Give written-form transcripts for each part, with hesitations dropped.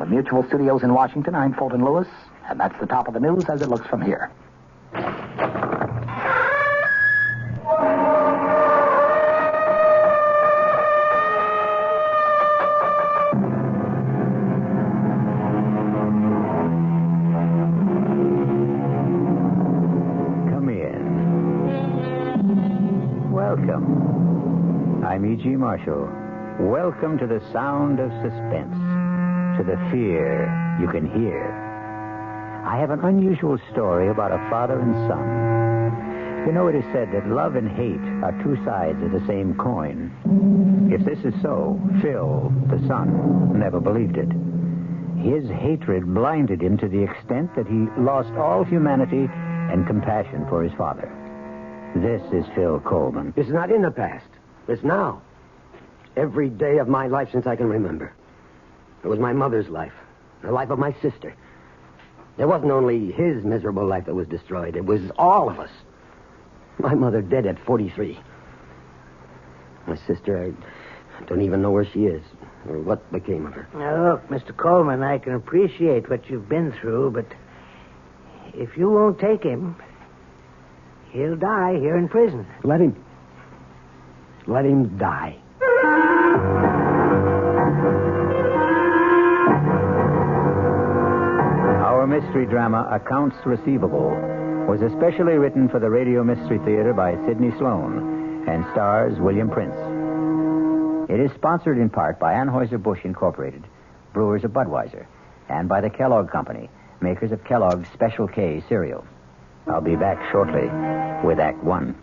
the Mutual Studios in Washington, I'm Fulton Lewis, and that's the top of the news as it looks from here. I'm E.G. Marshall. Welcome to the sound of suspense, to the fear you can hear. I have an unusual story about a father and son. You know, it is said that love and hate are two sides of the same coin. If this is so, Phil, the son, never believed it. His hatred blinded him to the extent that he lost all humanity and compassion for his father. This is Phil Coleman. It's not in the past. It's now. Every day of my life since I can remember. It was my mother's life. The life of my sister. It wasn't only his miserable life that was destroyed. It was all of us. My mother dead at 43. My sister, I don't even know where she is or what became of her. Now, look, Mr. Coleman, I can appreciate what you've been through, but if you won't take him, he'll die here in prison. Let him die. Our mystery drama, Accounts Receivable, was especially written for the Radio Mystery Theater by Sidney Sloan and stars William Prince. It is sponsored in part by Anheuser-Busch Incorporated, brewers of Budweiser, and by the Kellogg Company, makers of Kellogg's Special K cereal. I'll be back shortly with Act One.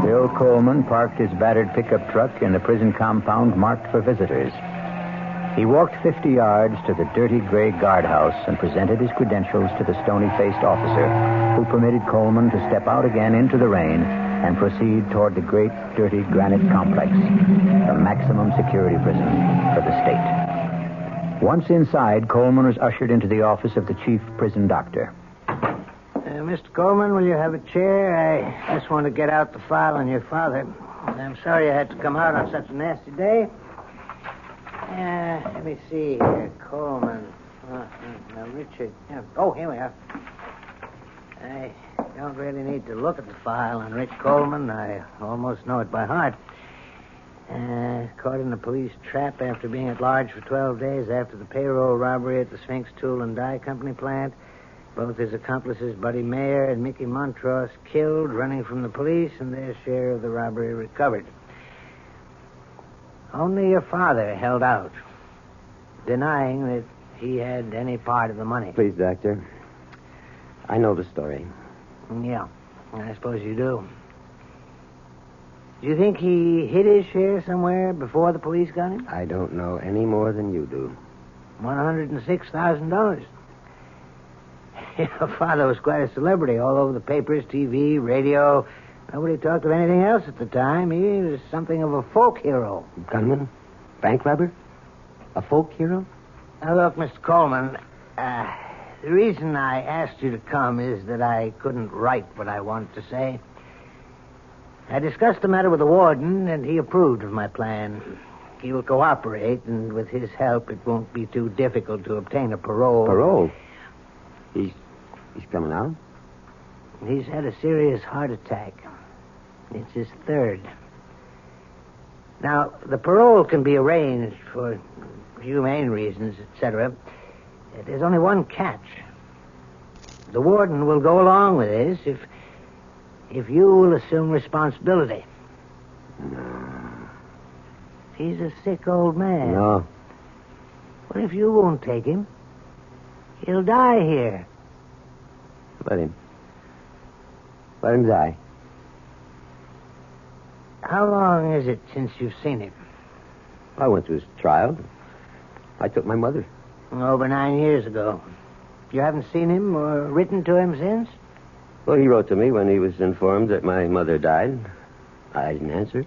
Bill Coleman parked his battered pickup truck in the prison compound marked for visitors. He walked 50 yards to the dirty gray guardhouse and presented his credentials to the stony-faced officer, who permitted Coleman to step out again into the rain and proceed toward the great, dirty granite complex, the maximum security prison for the state. Once inside, Coleman was ushered into the office of the chief prison doctor. Mr. Coleman, will you have a chair? I just want to get out the file on your father. I'm sorry I had to come out on such a nasty day. Let me see here. Coleman. Now, Richard. Oh, here we are. I don't really need to look at the file on Rich Coleman. I almost know it by heart. Caught in a police trap after being at large for 12 days after the payroll robbery at the Sphinx Tool and Die Company plant. Both his accomplices, Buddy Mayer and Mickey Montross, killed, running from the police, and their share of the robbery recovered. Only your father held out, denying that he had any part of the money. Please, Doctor. I know the story. Yeah, I suppose you do. Do you think he hid his share somewhere before the police got him? I don't know any more than you do. $106,000. Your father was quite a celebrity all over the papers, TV, radio. Nobody talked of anything else at the time. He was something of a folk hero. Gunman? Bank robber? A folk hero? Now, look, Mr. Coleman, the reason I asked you to come is that I couldn't write what I wanted to say. I discussed the matter with the warden, and he approved of my plan. He will cooperate, and with his help, it won't be too difficult to obtain a parole. Parole? He's coming out? He's had a serious heart attack. It's his third. Now, the parole can be arranged for humane reasons, etc. There's only one catch. The warden will go along with this if you will assume responsibility. No. He's a sick old man. No. What if you won't take him? He'll die here. Let him die. How long is it since you've seen him? I went to his trial. I took my mother. Over 9 years ago. You haven't seen him or written to him since? Well, he wrote to me when he was informed that my mother died. I didn't answer.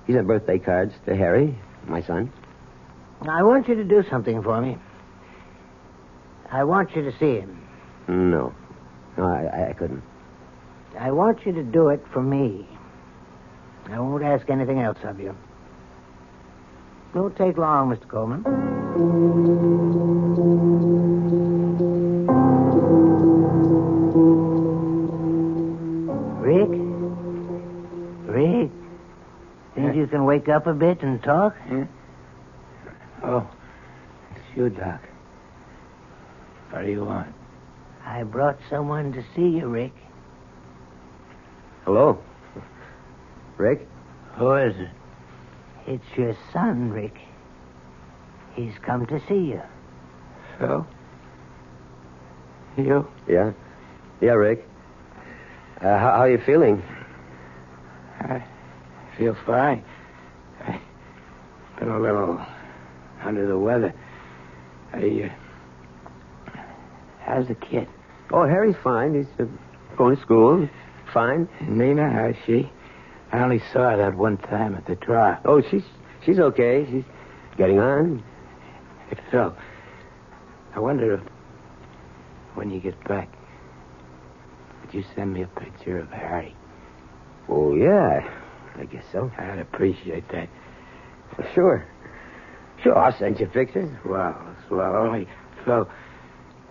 He sent birthday cards to Harry, my son. I want you to do something for me. I want you to see him. No. No, I couldn't. I want you to do it for me. I won't ask anything else of you. Won't take long, Mr. Coleman. Rick? Think you can wake up a bit and talk? Yeah? Oh, it's you, Doc. What do you want? I brought someone to see you, Rick. Hello? Rick? Who is it? It's your son, Rick. He's come to see you. Phil? You? Yeah? Yeah, Rick. How are you feeling? I feel fine. I've been a little under the weather. How's the kid? Oh, Harry's fine. He's going to school. Fine. Nina, how's she? I only saw her that one time at the trial. Oh, she's okay. She's getting on. Hey, Phil, I wonder if, when you get back, would you send me a picture of Harry? Oh, yeah. I guess so. I'd appreciate that. Sure. Sure, I'll send you pictures. Well, only, Phil,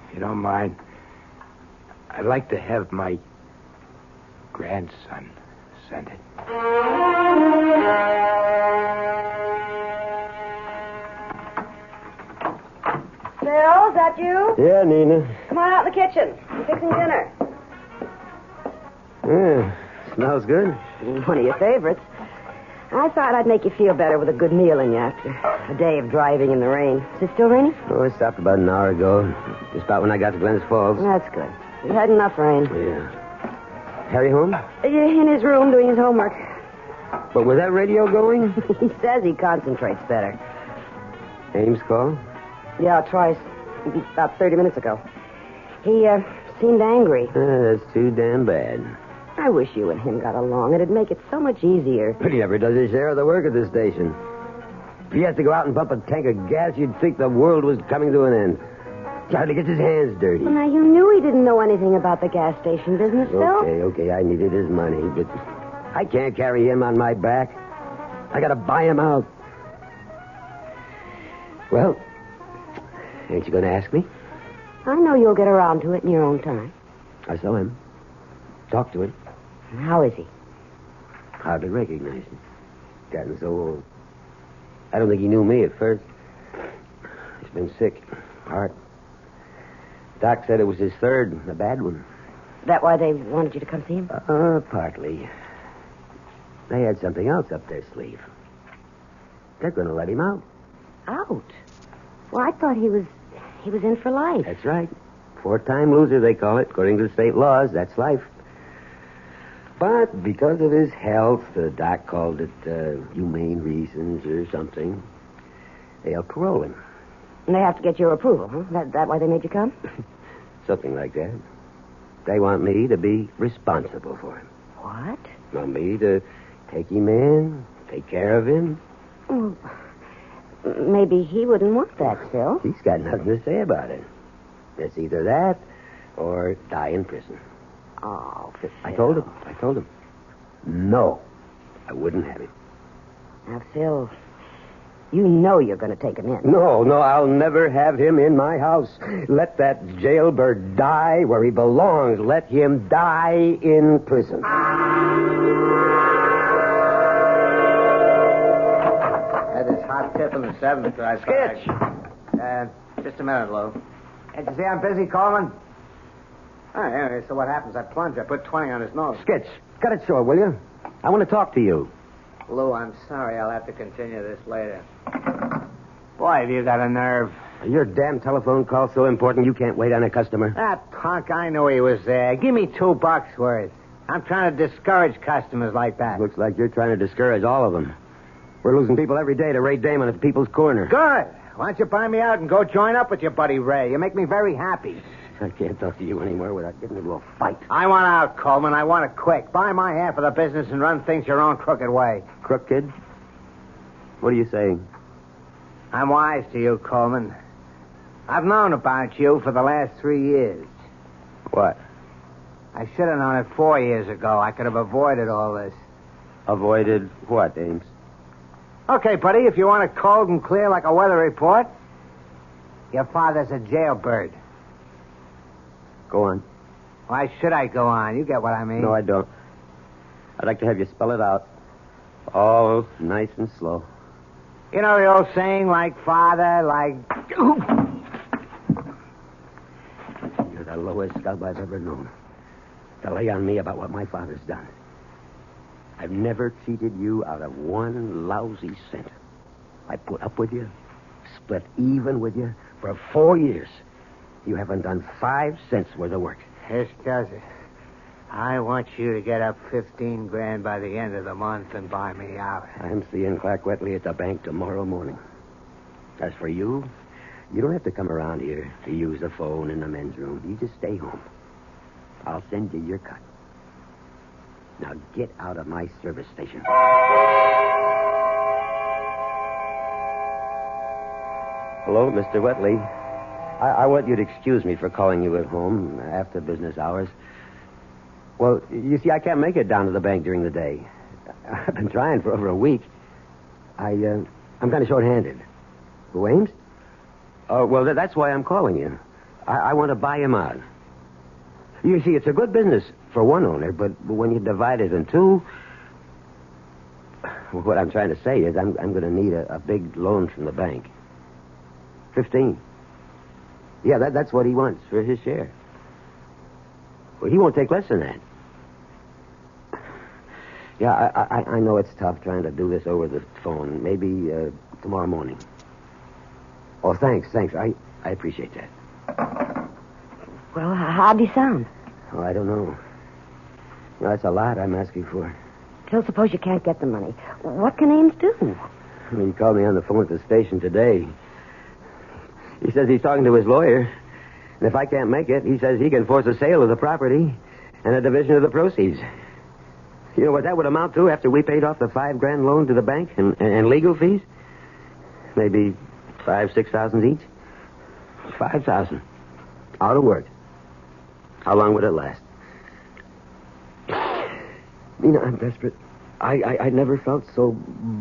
if you don't mind, I'd like to have my grandson send it. Phil, is that you? Yeah, Nina. Come on out in the kitchen. I'm fixing dinner. Yeah, smells good. One of your favorites. I thought I'd make you feel better with a good meal in you after a day of driving in the rain. Is it still raining? Oh, I stopped about an hour ago. Just about when I got to Glens Falls. That's good. We had enough rain. Yeah. Harry home? In his room doing his homework. But was that radio going? He says he concentrates better. Ames call? Yeah, twice. About 30 minutes ago. He seemed angry. That's too damn bad. I wish you and him got along. It'd make it so much easier. But he never does his share of the work at this station. If he has to go out and pump a tank of gas, you'd think the world was coming to an end. He hardly gets his hands dirty. Well, now, you knew he didn't know anything about the gas station business, Phil. Okay, I needed his money, but I can't carry him on my back. I gotta buy him out. Well, ain't you gonna ask me? I know you'll get around to it in your own time. I saw him. Talked to him. How is he? Hardly recognized him. Gotten so old. I don't think he knew me at first. He's been sick. Heart. Doc said it was his third, a bad one. That why they wanted you to come see him? Partly. They had something else up their sleeve. They're going to let him out. Out? Well, I thought he was in for life. That's right. 4-time loser, they call it. According to the state laws, that's life. But because of his health, the doc called it humane reasons or something, they'll parole him. And they have to get your approval, huh? That why they made you come? Something like that. They want me to be responsible for him. What? Want me to take him in, take care of him. Well, maybe he wouldn't want that, Phil. He's got nothing to say about it. It's either that or die in prison. Oh, Phil. I told him. No, I wouldn't have him. Now, Phil, you know you're going to take him in. No, I'll never have him in my house. Let that jailbird die where he belongs. Let him die in prison. Had this hot tip in the 7th. Sketch. Just a minute, Lou. Can't you see I'm busy, Coleman? Anyway, so what happens? I plunge. I put 20 on his nose. Sketch, cut it short, will you? I want to talk to you. Lou, I'm sorry. I'll have to continue this later. Boy, have you got a nerve. Your damn telephone call's so important you can't wait on a customer. That punk, I knew he was there. Give me $2 worth. I'm trying to discourage customers like that. Looks like you're trying to discourage all of them. We're losing people every day to Ray Damon at the People's Corner. Good. Why don't you buy me out and go join up with your buddy Ray? You make me very happy. I can't talk to you anymore without getting into a fight. I want out, Coleman. I want it quick. Buy my half of the business and run things your own crooked way. Crooked? What are you saying? I'm wise to you, Coleman. I've known about you for the last 3 years. What? I should have known it 4 years ago. I could have avoided all this. Avoided what, Ames? Okay, buddy, if you want it cold and clear like a weather report, your father's a jailbird. Go on. Why should I go on? You get what I mean. No, I don't. I'd like to have you spell it out. All nice and slow. You know the old saying, like father, like... You're the lowest scub I've ever known. To lay on me about what my father's done. I've never cheated you out of one lousy cent. I put up with you, split even with you for 4 years. You haven't done 5 cents worth of work. This does it. I want you to get up 15 grand by the end of the month and buy me out. I'm seeing Clark Wetley at the bank tomorrow morning. As for you, you don't have to come around here to use the phone in the men's room. You just stay home. I'll send you your cut. Now get out of my service station. Hello, Mr. Wetley. I want you to excuse me for calling you at home after business hours. Well, you see, I can't make it down to the bank during the day. I've been trying for over a week. I'm kind of short-handed. Who, Ames? Oh, well, that's why I'm calling you. I want to buy him out. You see, it's a good business for one owner, but when you divide it in two... What I'm trying to say is I'm going to need a big loan from the bank. 15. Yeah, that's what he wants for his share. Well, he won't take less than that. Yeah, I know it's tough trying to do this over the phone. Maybe tomorrow morning. Oh, thanks. I appreciate that. Well, how'd he sound? Oh, I don't know. Well, that's a lot I'm asking for. Phil, suppose you can't get the money. What can Ames do? He called me on the phone at the station today. He says he's talking to his lawyer. And if I can't make it, he says he can force a sale of the property and a division of the proceeds. You know what that would amount to after we paid off the $5 grand loan to the bank and legal fees? Maybe $5,000-6,000 each. $5,000. Out of work. How long would it last? Nina, I'm desperate. I never felt so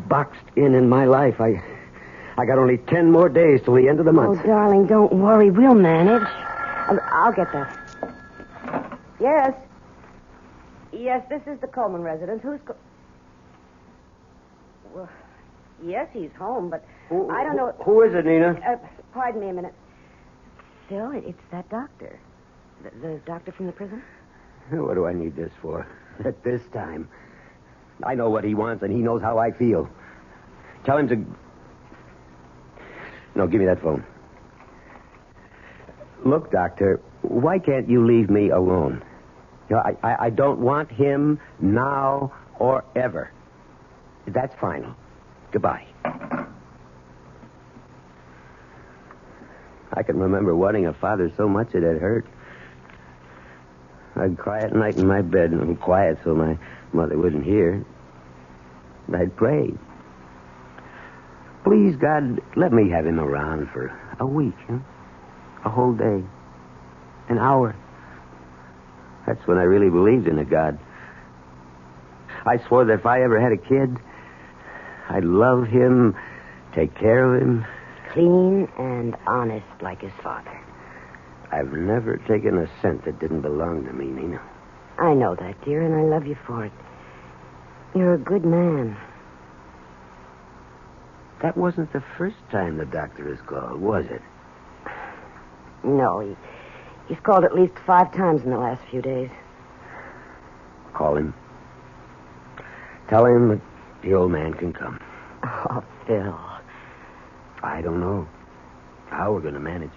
boxed in my life. I got only 10 more days till the end of the month. Oh, darling, don't worry. We'll manage. I'll get that. Yes. Yes, this is the Coleman residence. Who's... Well, yes, he's home, but I don't know... Who is it, Nina? Pardon me a minute. Phil, it's that doctor. The doctor from the prison? What do I need this for? At this time. I know what he wants, and he knows how I feel. Tell him to... No, give me that phone. Look, Doctor, why can't you leave me alone? You know, I don't want him now or ever. That's final. Goodbye. I can remember wanting a father so much it had hurt. I'd cry at night in my bed, and be quiet so my mother wouldn't hear. I'd pray. Please, God, let me have him around for a week, huh? A whole day. An hour. That's when I really believed in a God. I swore that if I ever had a kid, I'd love him, take care of him. Clean and honest like his father. I've never taken a cent that didn't belong to me, Nina. I know that, dear, and I love you for it. You're a good man. That wasn't the first time the doctor has called, was it? No, he's called at least 5 times in the last few days. Call him. Tell him that the old man can come. Oh, Phil. I don't know how we're going to manage.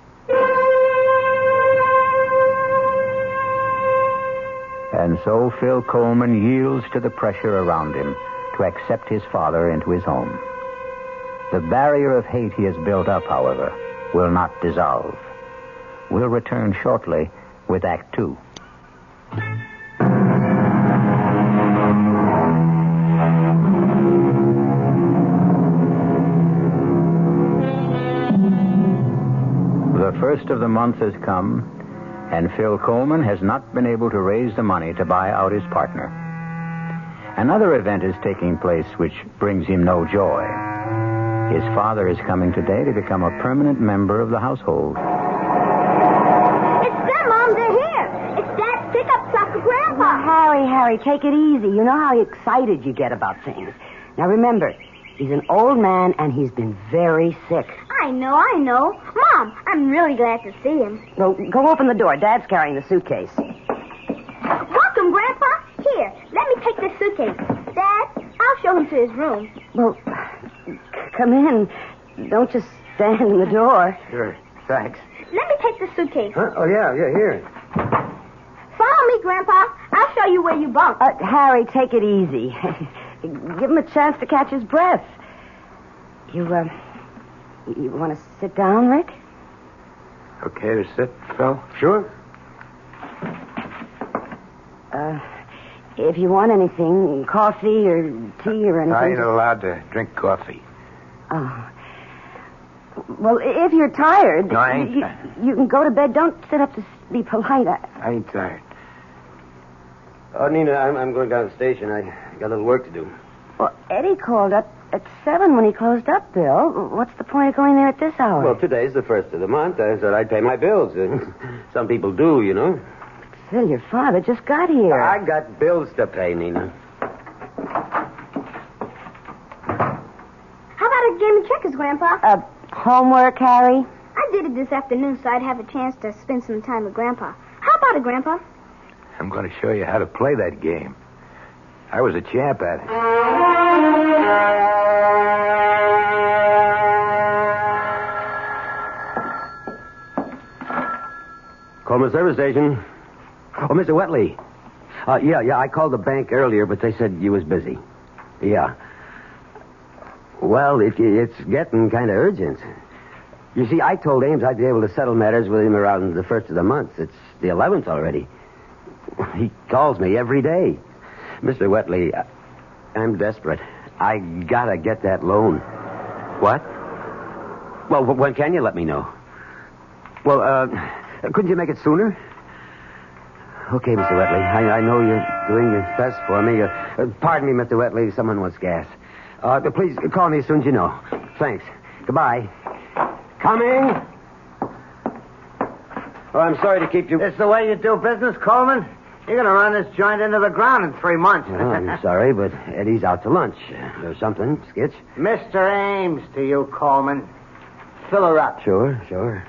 And so Phil Coleman yields to the pressure around him to accept his father into his home. The barrier of hate he has built up, however, will not dissolve. We'll return shortly with Act 2. The first of the month has come, and Phil Coleman has not been able to raise the money to buy out his partner. Another event is taking place which brings him no joy. His father is coming today to become a permanent member of the household. It's them, Mom. They're here. It's Dad's pickup truck for Grandpa. Now, Harry, take it easy. You know how excited you get about things. Now, remember, he's an old man, and he's been very sick. I know. Mom, I'm really glad to see him. Well, go open the door. Dad's carrying the suitcase. Welcome, Grandpa. Here, let me take this suitcase. Dad, I'll show him to his room. Well, come in. Don't just stand in the door. Sure. Thanks. Let me take the suitcase. Huh? Oh, yeah, here. Follow me, Grandpa. I'll show you where you bunk. Harry, take it easy. Give him a chance to catch his breath. You want to sit down, Rick? Okay to sit, Phil? Sure. If you want anything, coffee or tea or anything. I ain't allowed to drink coffee. Oh. Well, if you're tired... No, I ain't. You can go to bed. Don't sit up to be polite. I ain't tired. Oh, Nina, I'm going down to the station. I got a little work to do. Well, Eddie called up at 7 when he closed up, Bill. What's the point of going there at this hour? Well, today's the first of the month. I said I'd pay my bills. Some people do, you know. Phil, your father just got here. I got bills to pay, Nina. How about a game of checkers, Grandpa? Homework, Harry? I did it this afternoon so I'd have a chance to spend some time with Grandpa. How about it, Grandpa? I'm going to show you how to play that game. I was a champ at it. Coleman Service Station. Oh, Mr. Wetley. Yeah, I called the bank earlier, but they said you was busy. Yeah. Well, it's getting kind of urgent. You see, I told Ames I'd be able to settle matters with him around the first of the month. It's the 11th already. He calls me every day. Mr. Wetley, I'm desperate. I gotta get that loan. What? Well, when can you let me know? Well, couldn't you make it sooner? Okay, Mr. Wetley. I know you're doing your best for me. Pardon me, Mr. Wetley. Someone wants gas. Please call me as soon as you know. Thanks. Goodbye. Coming. Oh, I'm sorry to keep you... This the way you do business, Coleman? You're going to run this joint into the ground in 3 months. Well, I'm sorry, but Eddie's out to lunch. There's something, Skitch. Mr. Ames to you, Coleman. Fill her up. Sure.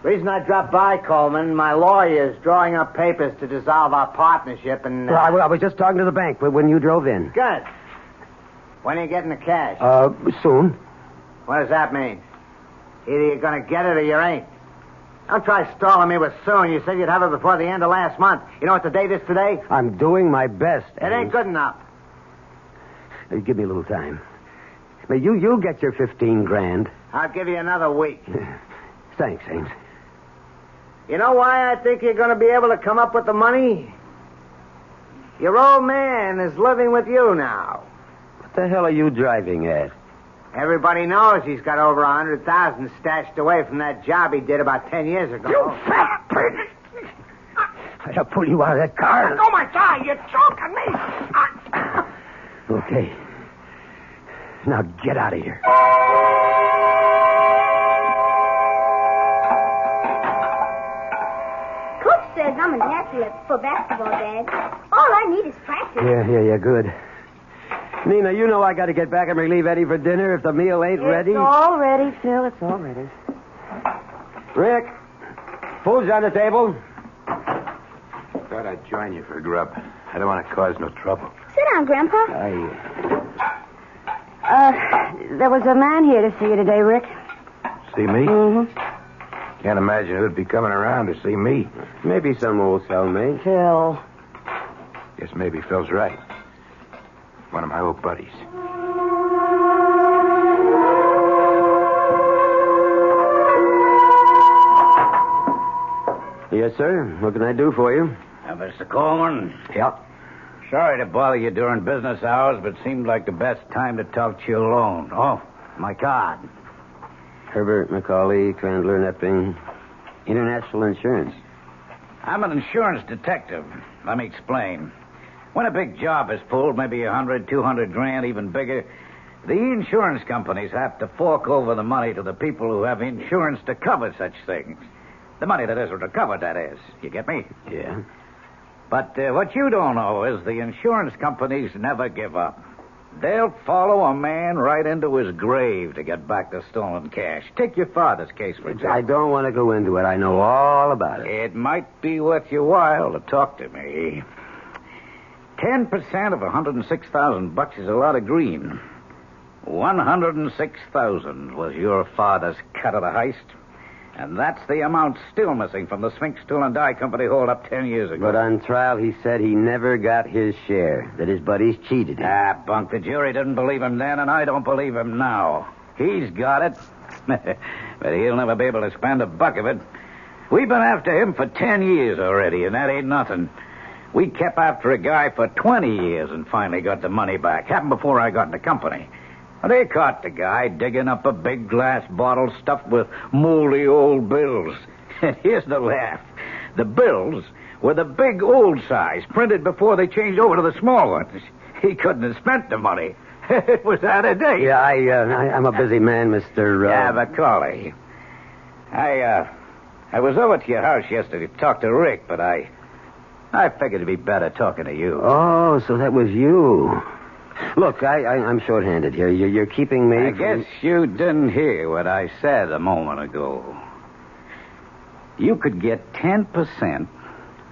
Reason I dropped by, Coleman, my lawyer's drawing up papers to dissolve our partnership and... Well, I was just talking to the bank when you drove in. Good. When are you getting the cash? Soon. What does that mean? Either you're going to get it or you ain't. Don't try stalling me with soon. You said you'd have it before the end of last month. You know what the date is today? I'm doing my best, It ain't good enough. Give me a little time. Now, you'll get your 15 grand. I'll give you another week. Thanks, Ames. You know why I think you're going to be able to come up with the money? Your old man is living with you now. What the hell are you driving at? Everybody knows he's got over 100,000 stashed away from that job he did about 10 years ago. You fat pig! I'll pull you out of that car. Oh, my God, you're choking me. Okay. Now get out of here. Coach says I'm a natural for basketball, Dad. All I need is practice. Yeah, good. Nina, you know I got to get back and relieve Eddie for dinner if the meal ain't ready. It's all ready, Phil. It's all ready. Rick, food's on the table. Thought I'd join you for grub. I don't want to cause no trouble. Sit down, Grandpa. There was a man here to see you today, Rick. See me? Mm-hmm. Can't imagine who'd be coming around to see me. Maybe some old cellmate. Phil. Guess maybe Phil's right. One of my old buddies. Yes, sir. What can I do for you? Mr. Coleman. Yeah. Sorry to bother you during business hours, but seemed like the best time to talk to you alone. Oh, my card. Herbert, McCauley, Crandler, Nepping. International Insurance. I'm an insurance detective. Let me explain. When a big job is pulled, maybe 100, 200 grand, even bigger, the insurance companies have to fork over the money to the people who have insurance to cover such things. The money that isn't recovered, that is. You get me? Yeah. But what you don't know is the insurance companies never give up. They'll follow a man right into his grave to get back the stolen cash. Take your father's case, for example. I don't want to go into it. I know all about it. It might be worth your while to talk to me. 10% of $106,000 is a lot of green. 106,000 was your father's cut of the heist. And that's the amount still missing from the Sphinx Tool and Die Company hold-up 10 years ago. But on trial, he said he never got his share, that his buddies cheated him. Ah, bunk. The jury didn't believe him then, and I don't believe him now. He's got it. But he'll never be able to spend a buck of it. We've been after him for 10 years already, and that ain't nothing. We kept after a guy for 20 years and finally got the money back. Happened before I got in the company. They caught the guy digging up a big glass bottle stuffed with moldy old bills. And here's the laugh. The bills were the big old size, printed before they changed over to the small ones. He couldn't have spent the money. It was out of date. Yeah, I'm a busy man, Mr. Yeah, Macaulay. I was over to your house yesterday to talk to Rick, but I figured it'd be better talking to you. Oh, so that was you. Look, I'm short-handed here. You're keeping me... I guess you didn't hear what I said a moment ago. You could get 10%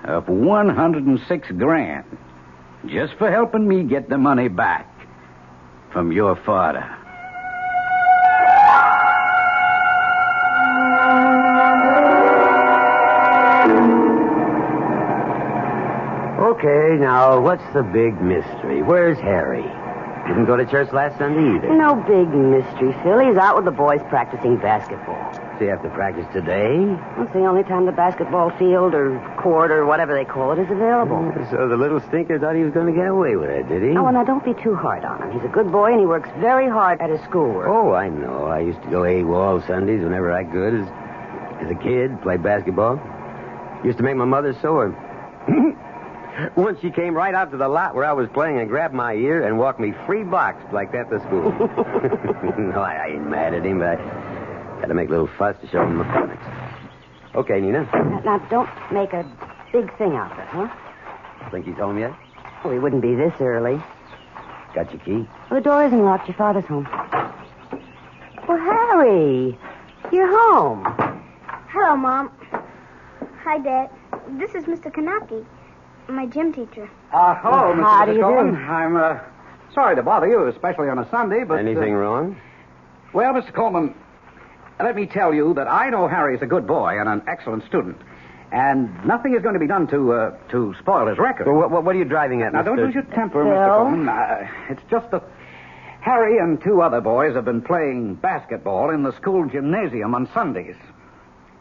of 106 grand just for helping me get the money back from your father. Okay, now, what's the big mystery? Where's Harry? Didn't go to church last Sunday either. No big mystery, Phil. He's out with the boys practicing basketball. So you have to practice today? It's the only time the basketball field or court or whatever they call it is available. So the little stinker thought he was going to get away with it, did he? Oh, now, don't be too hard on him. He's a good boy, and he works very hard at his schoolwork. Oh, I know. I used to go AWOL Sundays whenever I could as a kid, play basketball. Used to make my mother sore. Once she came right out to the lot where I was playing and grabbed my ear and walked me 3 blocks like that to school. No, I ain't mad at him, but I got to make a little fuss to show him my feelings. Okay, Nina. Now, don't make a big thing out of it, huh? Think he's home yet? Well, he wouldn't be this early. Got your key? Well, the door isn't locked. Your father's home. Well, Harry, you're home. Hello, Mom. Hi, Dad. This is Mr. Kanaki, my gym teacher. Hello, How do Mr. you Coleman. do? I'm sorry to bother you, especially on a Sunday, but... Anything wrong? Well, Mr. Coleman, let me tell you that I know Harry's a good boy and an excellent student. And nothing is going to be done to spoil his record. Well, what are you driving at, Now, Mr. don't lose your temper, Phil? Mr. Coleman. It's just that Harry and 2 other boys have been playing basketball in the school gymnasium on Sundays.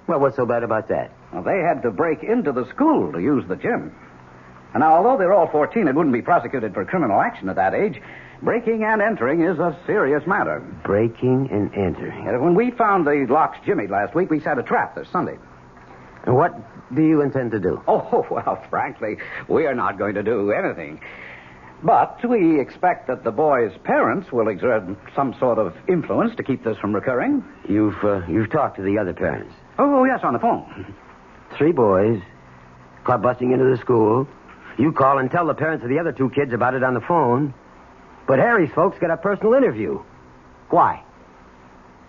Well, what's so bad about that? Well, they had to break into the school to use the gym. And now, although they're all 14 and wouldn't be prosecuted for criminal action at that age, breaking and entering is a serious matter. Breaking and entering. And when we found the locks jimmied last week, we set a trap this Sunday. And what do you intend to do? Oh, well, frankly, we are not going to do anything. But we expect that the boys' parents will exert some sort of influence to keep this from recurring. You've talked to the other parents. Oh, yes, on the phone. 3 boys caught busting into the school. You call and tell the parents of the other 2 kids about it on the phone. But Harry's folks get a personal interview. Why?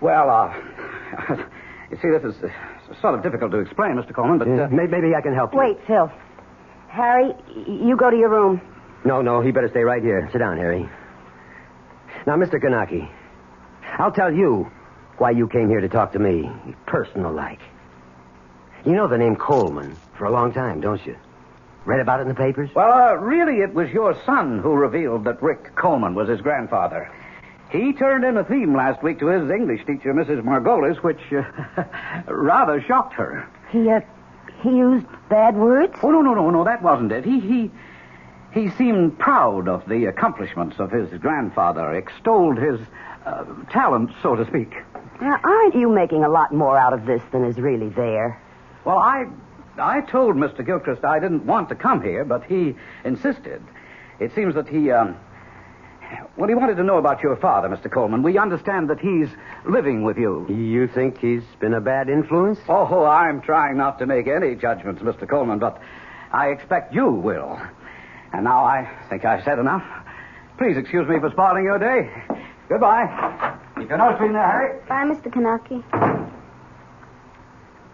Well, you see, this is sort of difficult to explain, Mr. Coleman, but... Maybe I can help you. Wait, Phil. Harry, you go to your room. No, he better stay right here. Sit down, Harry. Now, Mr. Kanaki, I'll tell you why you came here to talk to me, personal-like. You know the name Coleman for a long time, don't you? Read about it in the papers? Well, really, it was your son who revealed that Rick Coleman was his grandfather. He turned in a theme last week to his English teacher, Mrs. Margolis, which rather shocked her. He used bad words? Oh, no, that wasn't it. He seemed proud of the accomplishments of his grandfather, extolled his talent, so to speak. Now, aren't you making a lot more out of this than is really there? Well, I told Mr. Gilchrist I didn't want to come here, but he insisted. It seems that he wanted to know about your father, Mr. Coleman. We understand that he's living with you. You think he's been a bad influence? Oh, I'm trying not to make any judgments, Mr. Coleman, but I expect you will. And now I think I've said enough. Please excuse me for spoiling your day. Goodbye. Keep your nose clean there, Harry. Bye, Mr. Kanaki.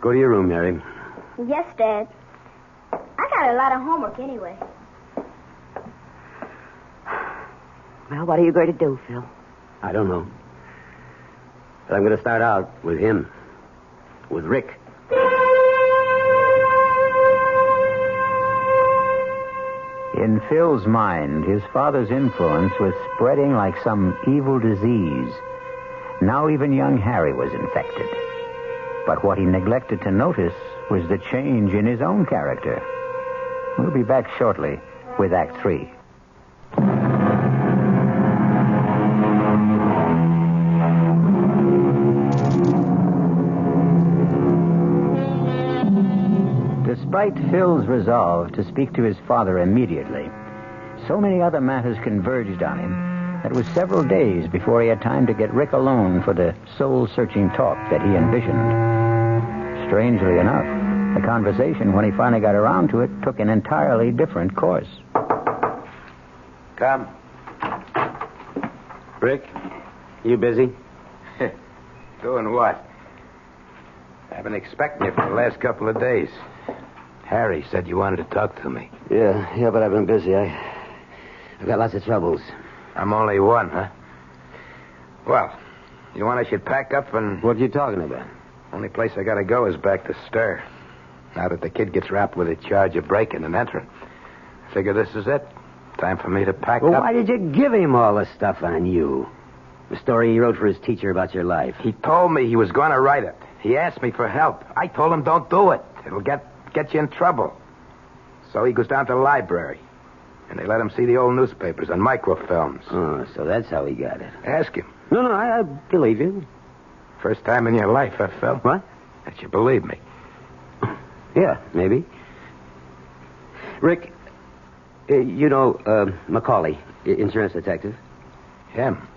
Go to your room, Mary. Yes, Dad. I got a lot of homework anyway. Well, what are you going to do, Phil? I don't know. But I'm going to start out with him. With Rick. In Phil's mind, his father's influence was spreading like some evil disease. Now even young Harry was infected. But what he neglected to notice was the change in his own character. We'll be back shortly with Act 3. Despite Phil's resolve to speak to his father immediately, so many other matters converged on him that it was several days before he had time to get Rick alone for the soul-searching talk that he envisioned. Strangely enough, the conversation, when he finally got around to it, took an entirely different course. Come. Rick, you busy? Doing what? I've been expecting you for the last couple of days. Harry said you wanted to talk to me. Yeah, but I've been busy. I've got lots of troubles. I'm only one, huh? Well, you want I should pack up and... What are you talking about? Only place I gotta go is back to Stir. Now that the kid gets rapped with a charge of breaking and entering. I figure this is it. Time for me to pack up. Why did you give him all the stuff on you? The story he wrote for his teacher about your life. He told me he was going to write it. He asked me for help. I told him don't do it. It'll get you in trouble. So he goes down to the library. And they let him see the old newspapers and microfilms. Oh, so that's how he got it. Ask him. No, I believe you. First time in your life, I felt. What? That you believe me. Yeah, maybe. Rick, you know Macaulay, insurance detective? Him.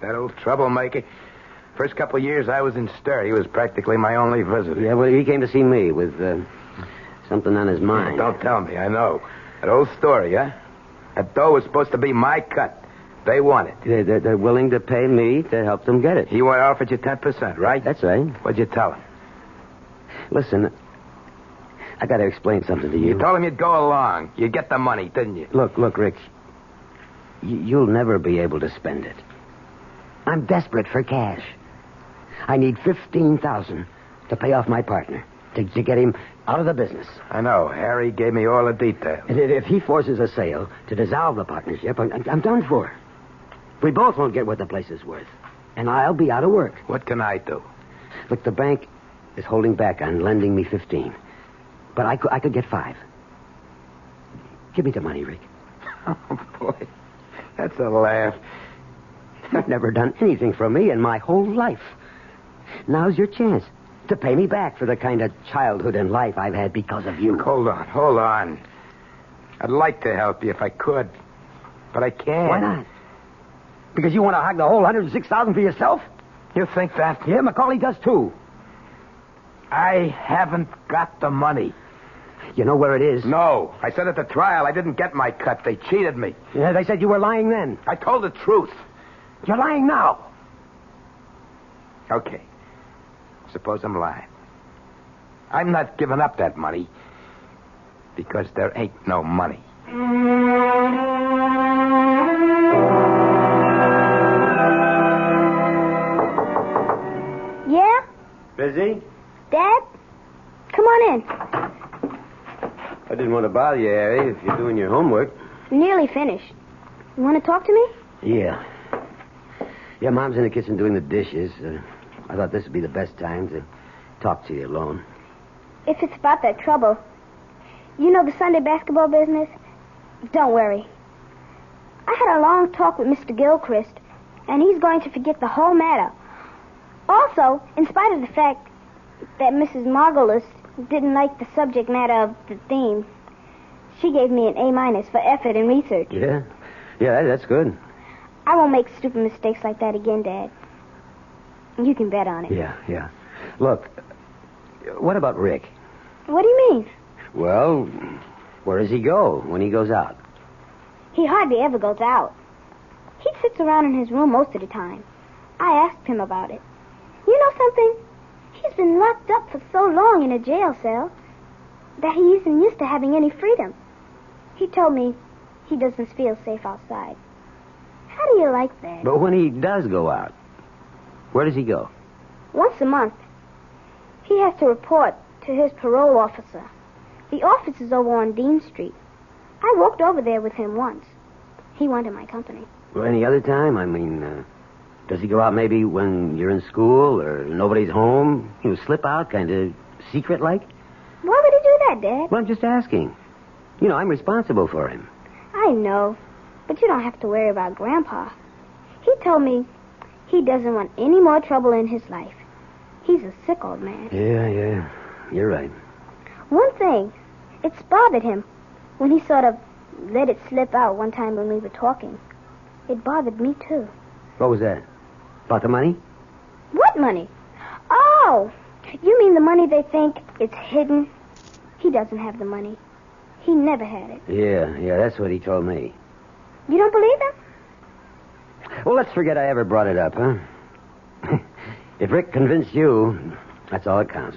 That old troublemaker. First couple of years I was in Stir, he was practically my only visitor. Yeah, well, he came to see me with something on his mind. Don't tell me, I know. That old story, huh? That dough was supposed to be my cut. They want it. They're willing to pay me to help them get it. He offered you 10%, right? That's right. What'd you tell him? Listen, I got to explain something to you. You told him you'd go along. You'd get the money, didn't you? Look, Rick. You'll never be able to spend it. I'm desperate for cash. I need $15,000 to pay off my partner, to get him out of the business. I know. Harry gave me all the details. And if he forces a sale to dissolve the partnership, I'm done for. We both won't get what the place is worth. And I'll be out of work. What can I do? Look, the bank is holding back on lending me 15. But I could get 5. Give me the money, Rick. Oh, boy. That's a laugh. You've never done anything for me in my whole life. Now's your chance to pay me back for the kind of childhood and life I've had because of you. Look, hold on. I'd like to help you if I could, but I can't. Why not? Because you want to hog the whole $106,000 for yourself? You think that? Yeah, Macaulay does too. I haven't got the money. You know where it is? No. I said at the trial I didn't get my cut. They cheated me. Yeah, they said you were lying then. I told the truth. You're lying now. Okay. Suppose I'm lying. I'm not giving up that money because there ain't no money. Yeah? Busy? Dad? Come on in. I didn't want to bother you, Harry, if you're doing your homework. Nearly finished. You want to talk to me? Yeah. Yeah, Mom's in the kitchen doing the dishes. I thought this would be the best time to talk to you alone. If it's about that trouble. You know the Sunday basketball business? Don't worry. I had a long talk with Mr. Gilchrist, and he's going to forget the whole matter. Also, in spite of the fact that Mrs. Margolis didn't like the subject matter of the theme. She gave me an A- for effort in research. Yeah? Yeah, that's good. I won't make stupid mistakes like that again, Dad. You can bet on it. Yeah. Look, what about Rick? What do you mean? Well, where does he go when he goes out? He hardly ever goes out. He sits around in his room most of the time. I asked him about it. You know something? He's been locked up for so long in a jail cell that he isn't used to having any freedom. He told me he doesn't feel safe outside. How do you like that? But when he does go out, where does he go? Once a month. He has to report to his parole officer. The office is over on Dean Street. I walked over there with him once. He wanted my company. Well, any other time? I mean, does he go out maybe when you're in school or nobody's home? Slip out, kind of secret-like? Why would he do that, Dad? Well, I'm just asking. I'm responsible for him. I know, but you don't have to worry about Grandpa. He told me he doesn't want any more trouble in his life. He's a sick old man. Yeah. You're right. One thing, it's bothered him when he sort of let it slip out one time when we were talking. It bothered me, too. What was that? About the money? What money? Oh, you mean the money they think it's hidden? He doesn't have the money. He never had it. Yeah, that's what he told me. You don't believe him? Well, let's forget I ever brought it up, huh? If Rick convinced you, that's all that counts.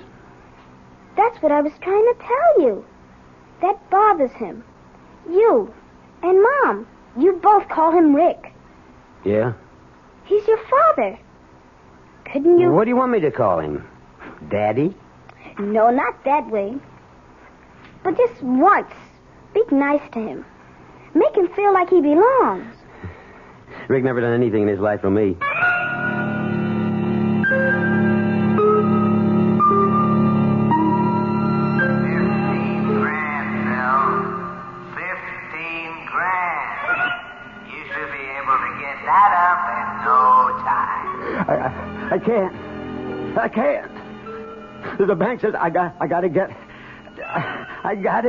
That's what I was trying to tell you. That bothers him. You and Mom, you both call him Rick. Yeah? He's your father. Couldn't you... What do you want me to call him? Daddy? No, not that way. But just once, be nice to him. Make him feel like he belongs. Rick never done anything in his life for me. I can't. The bank says I gotta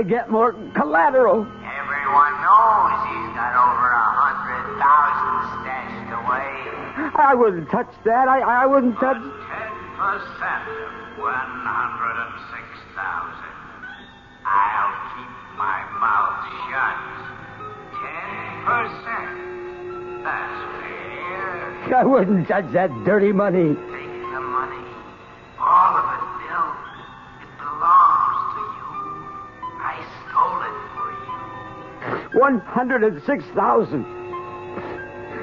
get more collateral. Everyone knows he's got over 100,000 stashed away. I wouldn't touch that. I wouldn't touch... 10% of 106,000. I'll keep my mouth shut. 10%. That's fair. I wouldn't touch that dirty money. Take the money. All of it, Bill. It belongs to you. I stole it for you. 106,000.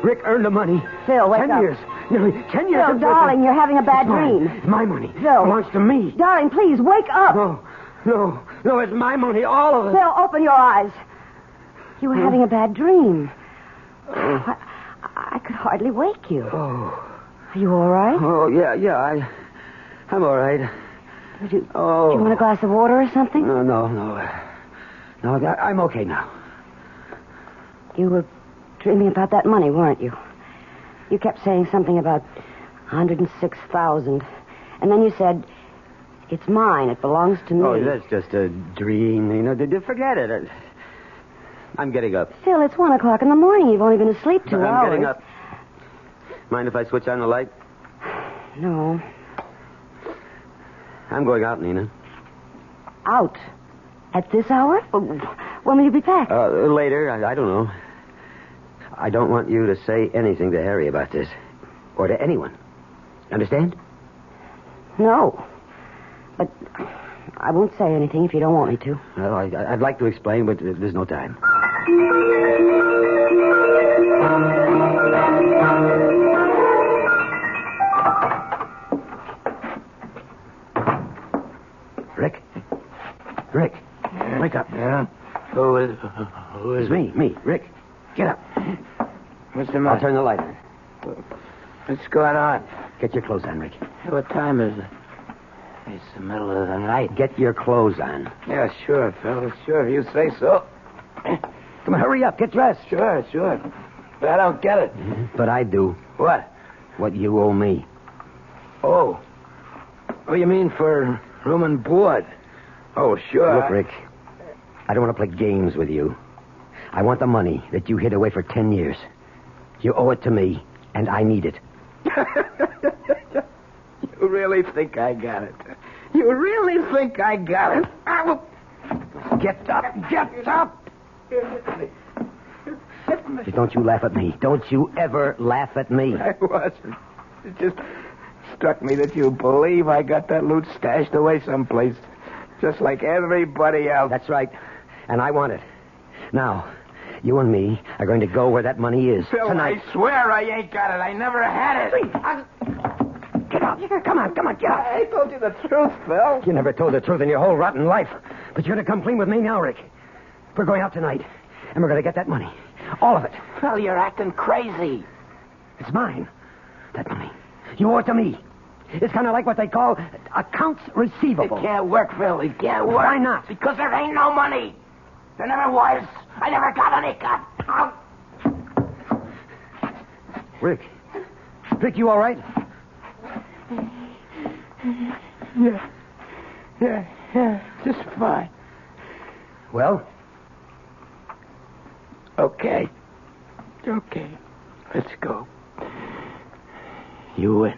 Rick earned the money. Phil, wake 10 up. years. Nearly 10 years. Phil, darling, you're having a bad dream. It's my money. Phil. It belongs to me. Darling, please, wake up. No, it's my money, all of it. Phil, open your eyes. You were having a bad dream. I could hardly wake you. Oh. Are you all right? Oh, yeah, I'm all right. Do you want a glass of water or something? No, I'm okay now. You were dreaming about that money, weren't you? You kept saying something about 106,000. And then you said, it's mine. It belongs to me. Oh, that's just a dream. Forget it. I'm getting up. Phil, it's 1 o'clock in the morning. You've only been asleep 2 hours. I'm getting up. Mind if I switch on the light? No. I'm going out, Nina. Out? At this hour? When will you be back? Later. I don't know. I don't want you to say anything to Harry about this. Or to anyone. Understand? No. But I won't say anything if you don't want me to. Well, I'd like to explain, but there's no time. Rick. Wake up. Yeah? Who is Me, Rick. Get up. What's the matter? I'll turn the light on. What's going on? Get your clothes on, Rick. What time is it? It's the middle of the night. Get your clothes on. Yeah, sure, fellas. Sure, if you say so. Come on, hurry up. Get dressed. Sure. But I don't get it. But I do. What? What you owe me. Oh, you mean for room and board? Oh, sure. Look, Rick, I don't want to play games with you. I want the money that you hid away for 10 years. You owe it to me, and I need it. You really think I got it? You really think I got it? I will... Get up! Get up! Don't you laugh at me. Don't you ever laugh at me. I wasn't. It just struck me that you believe I got that loot stashed away someplace, just like everybody else. That's right. And I want it. Now, you and me are going to go where that money is. Phil, tonight. I swear I ain't got it. I never had it. Get out. Come on, get out. I told you the truth, Phil. You never told the truth in your whole rotten life. But you're going to come clean with me now, Rick. We're going out tonight, and we're going to get that money. All of it. Phil, you're acting crazy. It's mine. That money. You owe it to me. It's kind of like what they call accounts receivable. It can't work, Phil. It can't work. Why not? Because there ain't no money. There never was. I never got any. Rick, you all right? Yeah, just fine. Well? Okay, let's go. You win.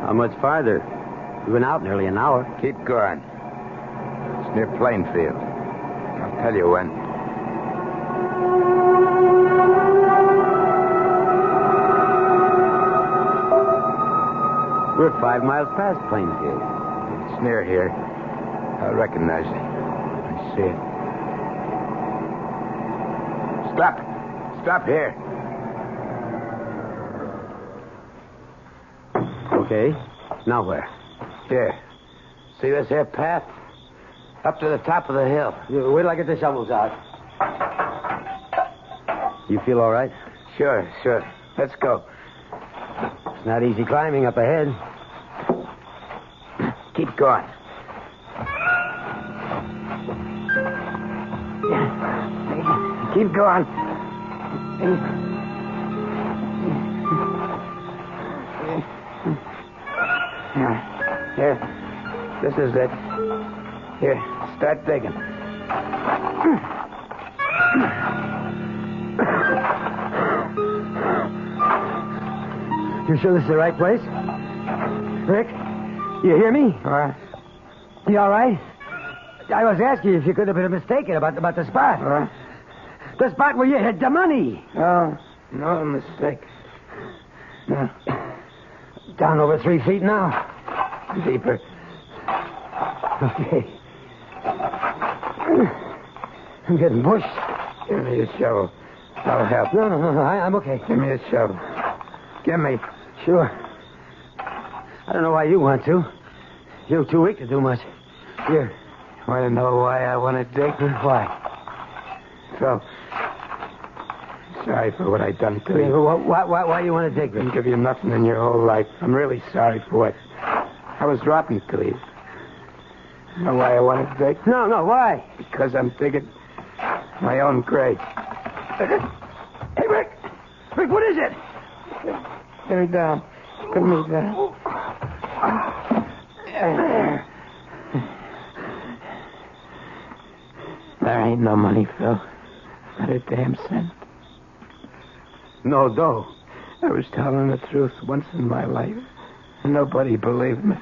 How much farther? We've been out nearly an hour. Keep going. It's near Plainfield. I'll tell you when. We're 5 miles past Plainfield. It's near here. I recognize it. I see it. Stop here. Okay. Now where? Here. See this here path? Up to the top of the hill. Wait till I get the shovels out. You feel all right? Sure. Let's go. It's not easy climbing up ahead. Keep going. Keep going. Here. This is it. Here, start digging. You sure this is the right place? Rick, you hear me? You all right? I was asking you if you could have been mistaken about the spot. The spot where you hid the money. Oh, no mistake. No. Down over 3 feet now. Deeper. Okay. I'm getting pushed. Give me a shovel. I'll help. No. I'm okay. Give me a shovel. Give me. Sure. I don't know why you want to. You're too weak to do much. Here. Want to know why I want to dig? Why? So, sorry for what I done to you. Why you want to dig? Didn't give you nothing in your whole life. I'm really sorry for what I was rotten to you. You know why I want to dig? No, why? Because I'm digging my own grave. Hey, Rick! Rick, what is it? Put me down. Put me down. There ain't no money, Phil. Not a damn cent. No dough. I was telling the truth once in my life, and nobody believed me.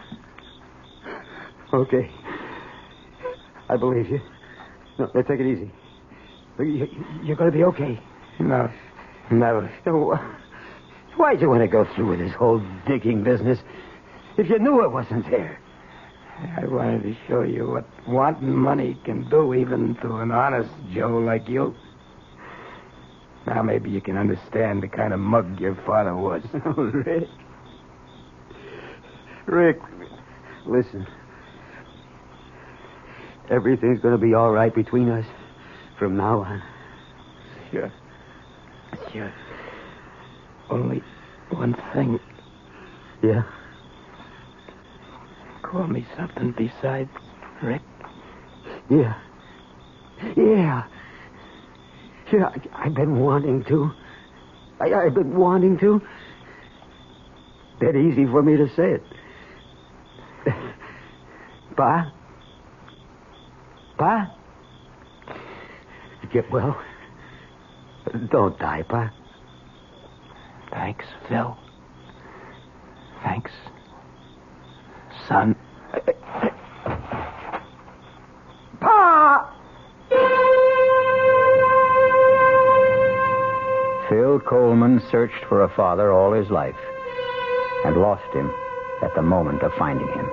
Okay. I believe you. No, let's take it easy. You're going to be okay. No, never. Why'd you want to go through with this whole digging business if you knew it wasn't there? I wanted to show you what wanting money can do even to an honest Joe like you. Now maybe you can understand the kind of mug your father was. Oh, Rick, listen. Everything's going to be all right between us from now on. Sure. Only one thing. Yeah? Call me something besides Rick. Yeah. Yeah, I've been wanting to. I've been wanting to. That easy for me to say it. Pa? Pa? Get well. Don't die, Pa. Thanks, Phil. Thanks, son. Pa! Phil Coleman searched for a father all his life and lost him at the moment of finding him.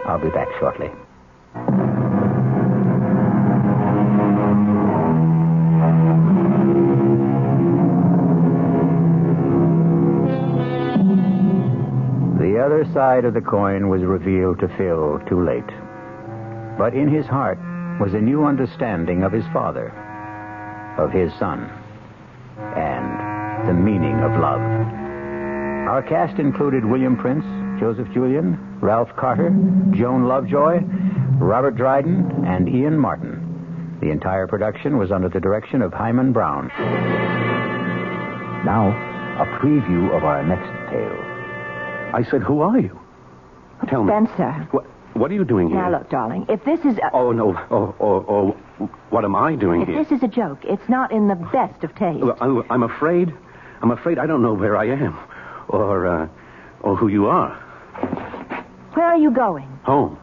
I'll be back shortly. The other side of the coin was revealed to Phil too late. But in his heart was a new understanding of his father, of his son, and the meaning of love. Our cast included William Prince, Joseph Julian, Ralph Carter, Joan Lovejoy, Robert Dryden, and Ian Martin. The entire production was under the direction of Himan Brown. Now, a preview of our next tale. I said, who are you? Tell me. Spencer. What are you doing here? Now, look, darling, if this is Oh, no. What am I doing here? If this is a joke, it's not in the best of taste. Well, I'm afraid I don't know where I am. Or who you are. Where are you going? Home.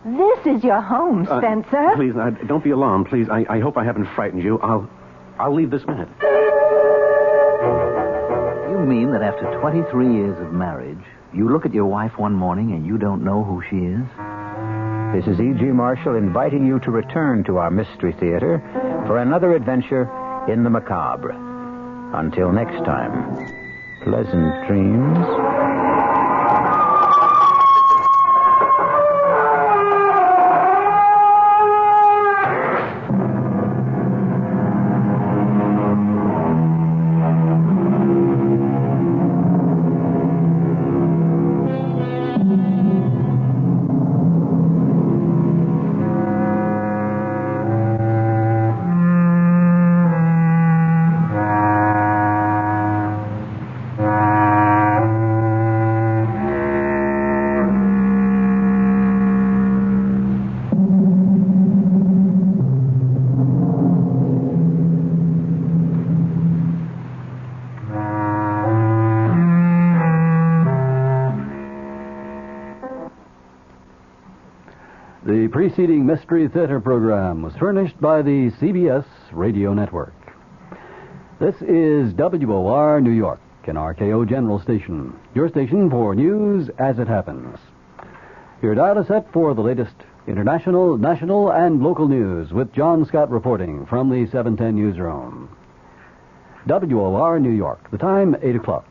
This is your home, Spencer. Please, don't be alarmed, please. I hope I haven't frightened you. I'll leave this minute. You mean that after 23 years of marriage, you look at your wife one morning and you don't know who she is? This is E.G. Marshall inviting you to return to our Mystery Theater for another adventure in the macabre. Until next time, pleasant dreams. The preceding Mystery Theater program was furnished by the CBS Radio Network. This is WOR New York, an RKO General Station, your station for news as it happens. Your dial is set for the latest international, national, and local news with John Scott reporting from the 710 newsroom. WOR New York, the time 8 o'clock.